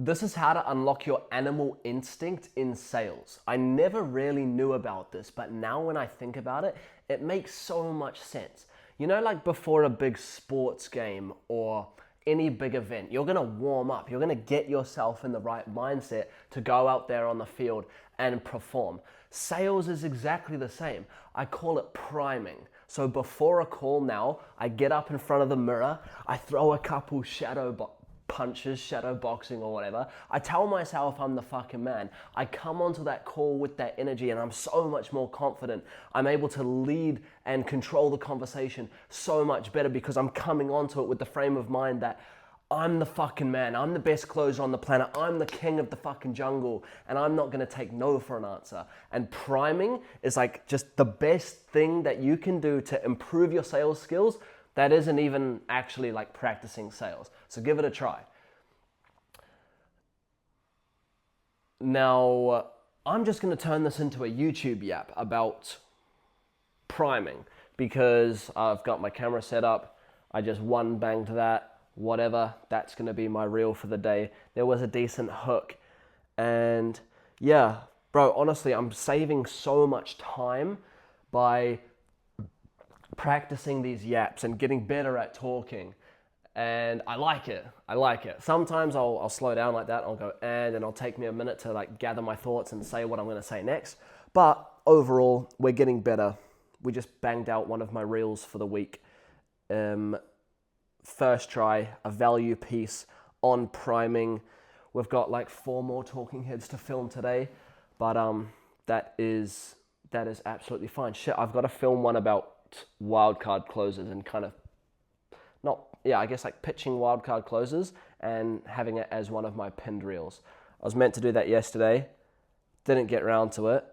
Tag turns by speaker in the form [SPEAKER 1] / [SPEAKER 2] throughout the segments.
[SPEAKER 1] This is how to unlock your animal instinct in sales. I never really knew about this, but now when I think about it, it makes so much sense. You know, like before a big sports game or any big event, you're gonna warm up, you're gonna get yourself in the right mindset to go out there on the field and perform. Sales is exactly the same. I call it priming. So before a call now, I get up in front of the mirror, I throw a couple punches, shadow boxing or whatever. I tell myself I'm the fucking man. I come onto that call with that energy and I'm so much more confident. I'm able to lead and control the conversation so much better because I'm coming onto it with the frame of mind that I'm the fucking man. I'm the best closer on the planet. I'm the king of the fucking jungle and I'm not gonna take no for an answer. And priming is like just the best thing that you can do to improve your sales skills that isn't even actually like practicing sales. So give it a try. Now, I'm just gonna turn this into a YouTube yap about priming because I've got my camera set up. I just one banged that, whatever. That's gonna be my reel for the day. There was a decent hook. And yeah, bro, honestly, I'm saving so much time by practicing these yaps and getting better at talking. And I like it. I like it. Sometimes I'll slow down like that. I'll go and it'll take me a minute to like gather my thoughts and say what I'm going to say next. But overall, we're getting better. We just banged out one of my reels for the week. First try, a value piece on priming. We've got like 4 more talking heads to film today, but that is absolutely fine. Shit, I've got to film one about wildcard closes and kind of I guess like pitching wildcard closes and having it as one of my pinned reels. I was meant to do that yesterday, didn't get around to it,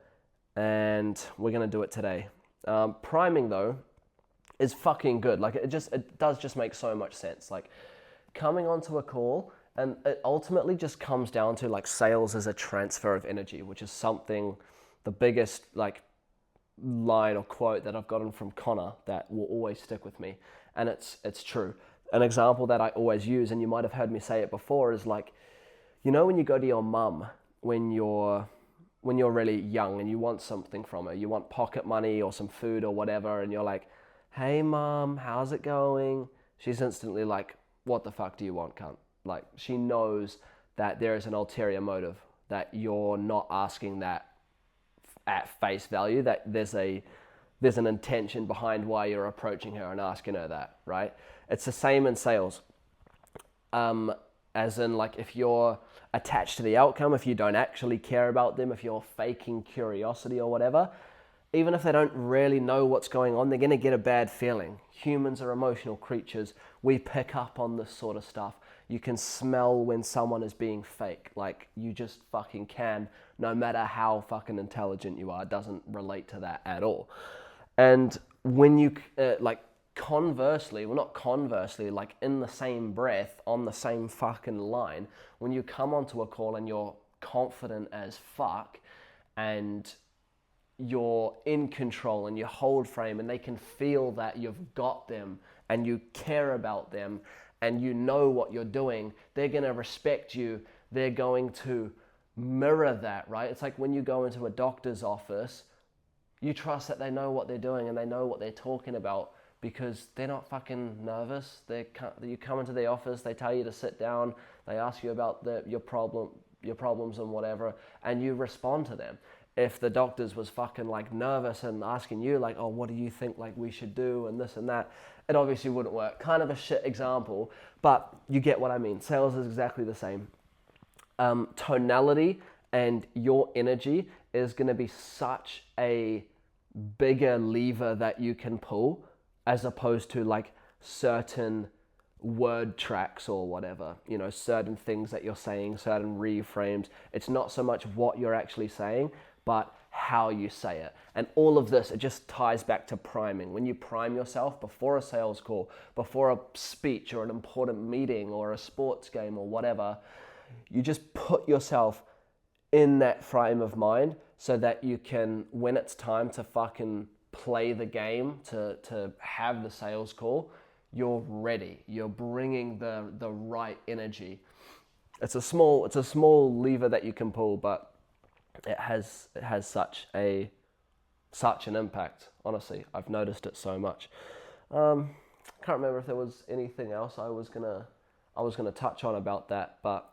[SPEAKER 1] and we're gonna do it today. Priming though is fucking good. Like it does just make so much sense. Like coming onto a call, and it ultimately just comes down to like sales as a transfer of energy, which is something, the biggest like line or quote that I've gotten from Connor that will always stick with me, and it's true. An example that I always use, and you might have heard me say it before, is like, you know, when you go to your mum when you're really young and you want something from her, you want pocket money or some food or whatever, and you're like, "Hey mum, how's it going?" She's instantly like, "What the fuck do you want, cunt?" Like she knows that there is an ulterior motive, that you're not asking that at face value, that there's an intention behind why you're approaching her and asking her that, right? It's the same in sales. As in like if you're attached to the outcome, if you don't actually care about them, if you're faking curiosity or whatever, even if they don't really know what's going on, they're gonna get a bad feeling. Humans are emotional creatures. We pick up on this sort of stuff. You can smell when someone is being fake. Like you just fucking can, no matter how fucking intelligent you are. It doesn't relate to that at all. And when you conversely, well not conversely, like in the same breath, on the same fucking line, when you come onto a call and you're confident as fuck and you're in control and you hold frame and they can feel that you've got them and you care about them and you know what you're doing, they're going to respect you. They're going to mirror that, right? It's like when you go into a doctor's office, you trust that they know what they're doing and they know what they're talking about because they're not fucking nervous. You come into the office, they tell you to sit down, they ask you about your problems and whatever, and you respond to them. If the doctors was fucking like nervous and asking you like, "Oh, what do you think like we should do?" and this and that, it obviously wouldn't work. Kind of a shit example, but you get what I mean. Sales is exactly the same. Tonality and your energy is going to be such a bigger lever that you can pull as opposed to like certain word tracks or whatever, you know, certain things that you're saying, certain reframes. It's not so much what you're actually saying, but how you say it. And all of this, it just ties back to priming. When you prime yourself before a sales call, before a speech or an important meeting or a sports game or whatever, you just put yourself in that frame of mind so that you can, when it's time to fucking play the game, to have the sales call, you're ready. You're bringing the right energy. It's a small lever that you can pull, but it has such an impact. Honestly, I've noticed it so much. Can't remember if there was anything else I was gonna touch on about that, but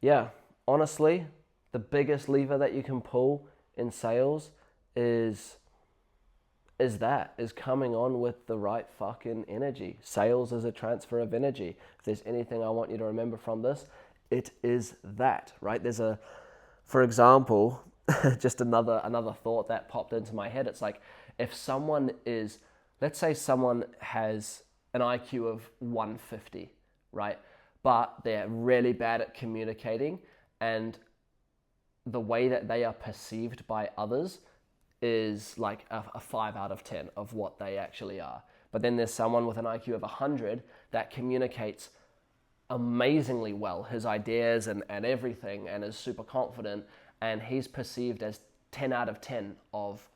[SPEAKER 1] yeah, honestly, the biggest lever that you can pull in sales is coming on with the right fucking energy. Sales is a transfer of energy. If there's anything I want you to remember from this, it is that, right? For example, just another thought that popped into my head. It's like, if someone is, let's say someone has an IQ of 150, right? But they're really bad at communicating, and the way that they are perceived by others is like a 5 out of 10 of what they actually are. But then there's someone with an IQ of 100 that communicates amazingly well his ideas and everything, and is super confident, and he's perceived as 10 out of 10 of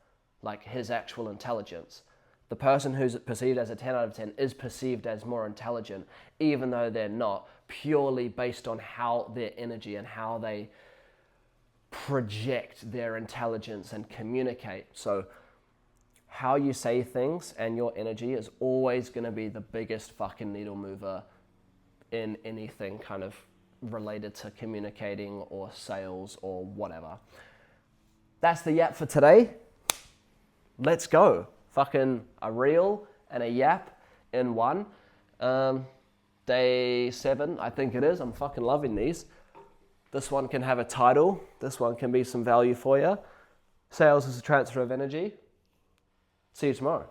[SPEAKER 1] like his actual intelligence. The person who's perceived as a 10 out of 10 is perceived as more intelligent, even though they're not, purely based on how their energy and how they project their intelligence and communicate. So how you say things and your energy is always going to be the biggest fucking needle mover in anything kind of related to communicating or sales or whatever. That's the yap for today. Let's go. Fucking a reel and a yap in one. Day 7, I think it is. I'm fucking loving these. This one can have a title. This one can be some value for you. Sales is a transfer of energy. See you tomorrow.